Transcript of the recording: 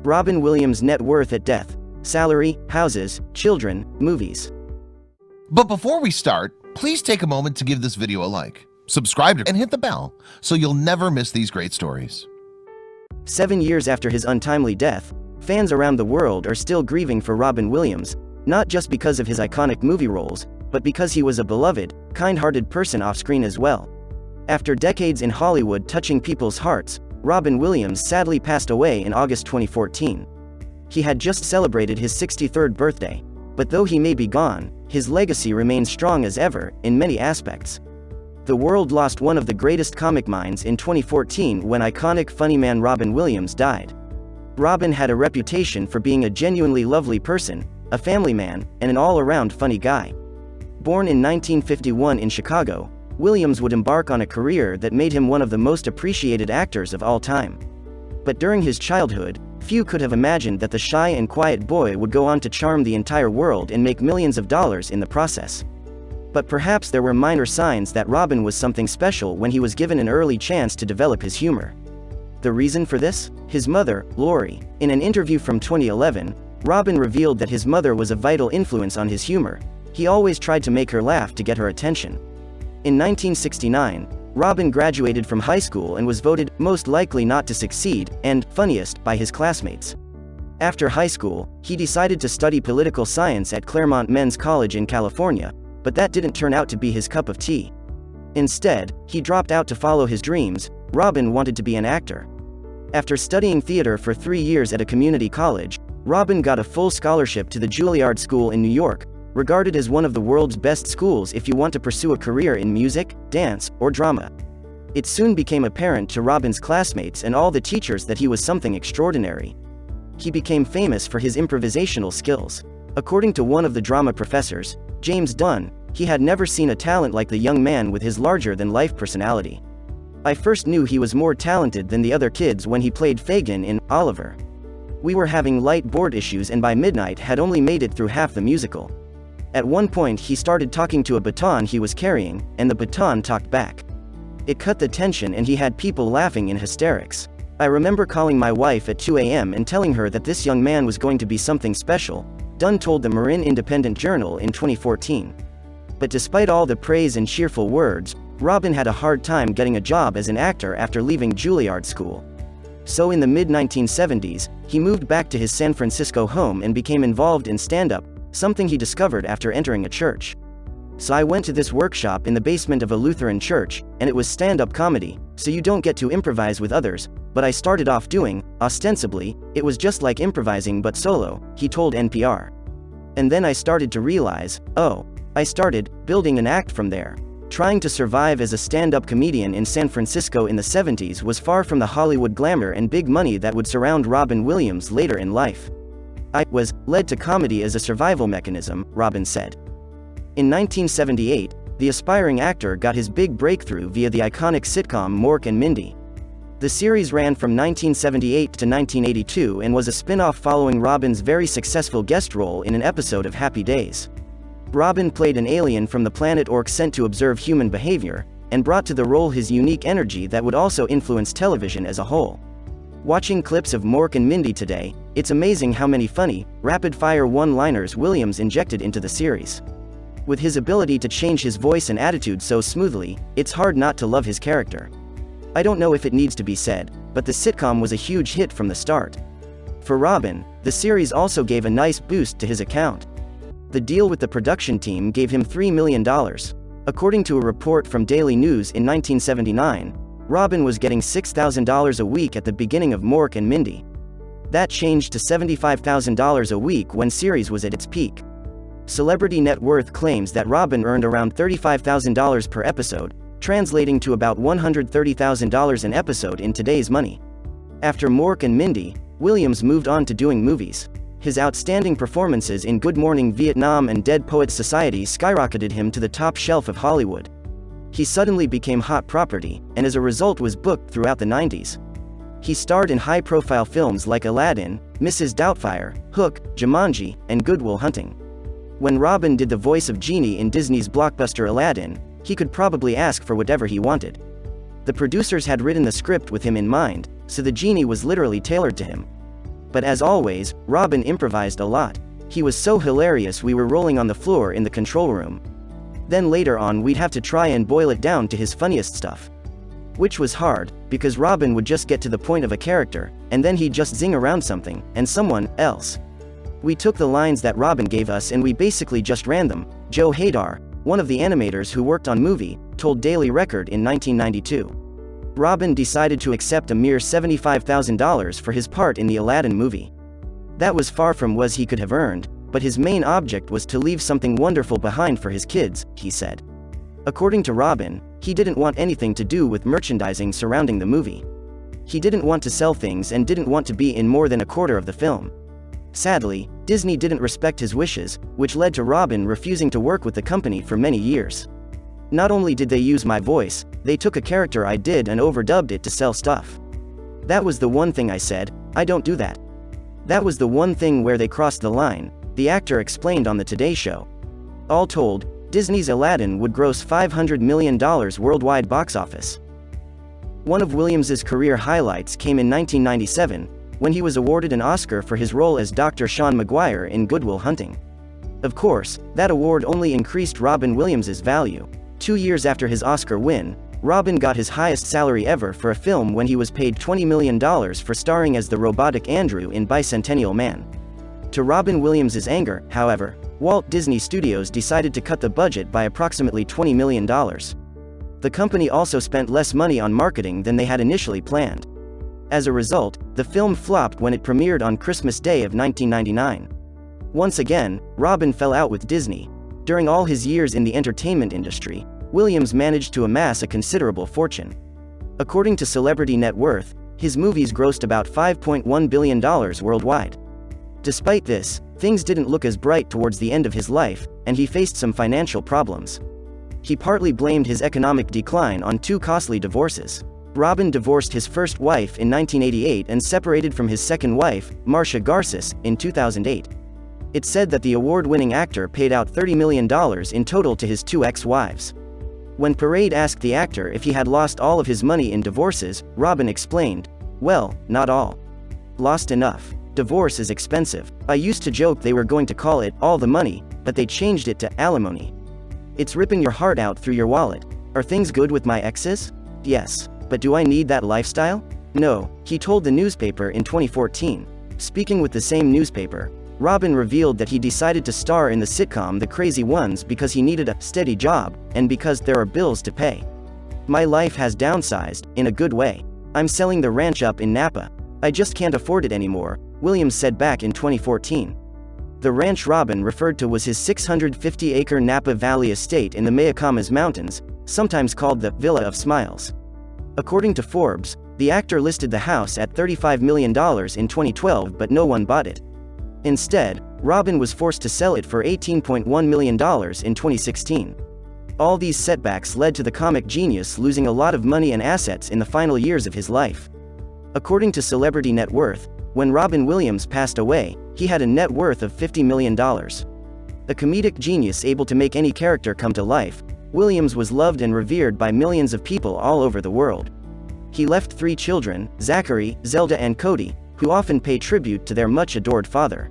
Robin Williams' net worth at death: salary, houses, children, movies. But before we start, please take a moment to give this video a like, subscribe, and hit the bell so you'll never miss these great stories. 7 years after his untimely death, fans around the world are still grieving for Robin Williams, not just because of his iconic movie roles, but because he was a beloved, kind-hearted person off-screen as well. After decades in Hollywood touching people's hearts, Robin Williams sadly passed away in August 2014. He had just celebrated his 63rd birthday, but though he may be gone, his legacy remains strong as ever, in many aspects. The world lost one of the greatest comic minds in 2014 when iconic funny man Robin Williams died. Robin had a reputation for being a genuinely lovely person, a family man, and an all-around funny guy. Born in 1951 in Chicago, Williams would embark on a career that made him one of the most appreciated actors of all time. But during his childhood, few could have imagined that the shy and quiet boy would go on to charm the entire world and make millions of dollars in the process. But perhaps there were minor signs that Robin was something special when he was given an early chance to develop his humor. The reason for this? His mother, Laurie. In an interview from 2011, Robin revealed that his mother was a vital influence on his humor. He always tried to make her laugh to get her attention. In 1969, Robin graduated from high school and was voted most likely not to succeed and funniest by his classmates. After high school, he decided to study political science at Claremont Men's College in California, but that didn't turn out to be his cup of tea. Instead, he dropped out to follow his dreams. Robin wanted to be an actor. After studying theater for 3 years at a community college, Robin got a full scholarship to the Juilliard School in New York, regarded as one of the world's best schools if you want to pursue a career in music, dance, or drama. It soon became apparent to Robin's classmates and all the teachers that he was something extraordinary. He became famous for his improvisational skills. According to one of the drama professors, James Dunn, he had never seen a talent like the young man with his larger-than-life personality. I first knew he was more talented than the other kids when he played Fagin in Oliver. We were having light board issues and by midnight had only made it through half the musical. At one point he started talking to a baton he was carrying, and the baton talked back. It cut the tension and he had people laughing in hysterics. I remember calling my wife at 2 a.m. and telling her that this young man was going to be something special, Dunn told the Marin Independent Journal in 2014. But despite all the praise and cheerful words, Robin had a hard time getting a job as an actor after leaving Juilliard School. So in the mid-1970s, he moved back to his San Francisco home and became involved in stand-up, something he discovered after entering a church. So I went to this workshop in the basement of a Lutheran church, and it was stand-up comedy, so you don't get to improvise with others, but I started off doing, ostensibly, it was just like improvising but solo, he told NPR. And then I started to realize, I started building an act from there. Trying to survive as a stand-up comedian in San Francisco in the 70s was far from the Hollywood glamour and big money that would surround Robin Williams later in life. I was led to comedy as a survival mechanism, Robin said. In 1978, the aspiring actor got his big breakthrough via the iconic sitcom Mork and Mindy. The series ran from 1978 to 1982 and was a spin-off following Robin's very successful guest role in an episode of Happy Days. Robin played an alien from the planet Orc sent to observe human behavior, and brought to the role his unique energy that would also influence television as a whole. Watching clips of Mork and Mindy today, it's amazing how many funny, rapid-fire one-liners Williams injected into the series. With his ability to change his voice and attitude so smoothly, it's hard not to love his character. I don't know if it needs to be said, but the sitcom was a huge hit from the start. For Robin, the series also gave a nice boost to his account. The deal with the production team gave him $3 million. According to a report from Daily News in 1979, Robin was getting $6,000 a week at the beginning of Mork and Mindy. That changed to $75,000 a week when series was at its peak. Celebrity Net Worth claims that Robin earned around $35,000 per episode, translating to about $130,000 an episode in today's money. After Mork and Mindy, Williams moved on to doing movies. His outstanding performances in Good Morning Vietnam and Dead Poets Society skyrocketed him to the top shelf of Hollywood. He suddenly became hot property, and as a result was booked throughout the 90s. He starred in high-profile films like Aladdin, Mrs. Doubtfire, Hook, Jumanji, and Good Will Hunting. When Robin did the voice of Genie in Disney's blockbuster Aladdin, he could probably ask for whatever he wanted. The producers had written the script with him in mind, so the genie was literally tailored to him. But as always, Robin improvised a lot. He was so hilarious we were rolling on the floor in the control room. Then later on we'd have to try and boil it down to his funniest stuff. Which was hard, because Robin would just get to the point of a character, and then he'd just zing around something, and someone else. We took the lines that Robin gave us and we basically just ran them, Joe Haydar, one of the animators who worked on movie, told Daily Record in 1992. Robin decided to accept a mere $75,000 for his part in the Aladdin movie. That was far from what he could have earned, but his main object was to leave something wonderful behind for his kids, he said. According to Robin, he didn't want anything to do with merchandising surrounding the movie. He didn't want to sell things and didn't want to be in more than a quarter of the film. Sadly, Disney didn't respect his wishes, which led to Robin refusing to work with the company for many years. Not only did they use my voice, they took a character I did and overdubbed it to sell stuff. That was the one thing I said, I don't do that. That was the one thing where they crossed the line, the actor explained on the Today Show. All told, Disney's Aladdin would gross $500 million worldwide box office. One of Williams's career highlights came in 1997, when he was awarded an Oscar for his role as Dr. Sean Maguire in Good Will Hunting. Of course, that award only increased Robin Williams's value. 2 years after his Oscar win, Robin got his highest salary ever for a film when he was paid $20 million for starring as the robotic Andrew in Bicentennial Man. To Robin Williams's anger, however, Walt Disney Studios decided to cut the budget by approximately $20 million. The company also spent less money on marketing than they had initially planned. As a result, the film flopped when it premiered on Christmas Day of 1999. Once again, Robin fell out with Disney. During all his years in the entertainment industry, Williams managed to amass a considerable fortune. According to Celebrity Net Worth, his movies grossed about $5.1 billion worldwide. Despite this, things didn't look as bright towards the end of his life, and he faced some financial problems. He partly blamed his economic decline on 2 costly divorces. Robin divorced his first wife in 1988 and separated from his second wife, Marcia Garces, in 2008. It's said that the award-winning actor paid out $30 million in total to his 2 ex-wives. When Parade asked the actor if he had lost all of his money in divorces, Robin explained, "Well, not all. Lost enough. Divorce is expensive. I used to joke they were going to call it all the money, but they changed it to alimony. It's ripping your heart out through your wallet. Are things good with my exes? Yes. But do I need that lifestyle? No," he told the newspaper in 2014. Speaking with the same newspaper, Robin revealed that he decided to star in the sitcom The Crazy Ones because he needed a steady job, and because there are bills to pay. "My life has downsized, in a good way. I'm selling the ranch up in Napa. I just can't afford it anymore," Williams said back in 2014. The ranch Robin referred to was his 650-acre Napa Valley estate in the Mayacamas Mountains, sometimes called the Villa of Smiles. According to Forbes, the actor listed the house at $35 million in 2012, but no one bought it. Instead, Robin was forced to sell it for $18.1 million in 2016. All these setbacks led to the comic genius losing a lot of money and assets in the final years of his life. According to Celebrity Net Worth, when Robin Williams passed away, he had a net worth of $50 million. A comedic genius able to make any character come to life, Williams was loved and revered by millions of people all over the world. He left 3 children, Zachary, Zelda and Cody, who often pay tribute to their much-adored father.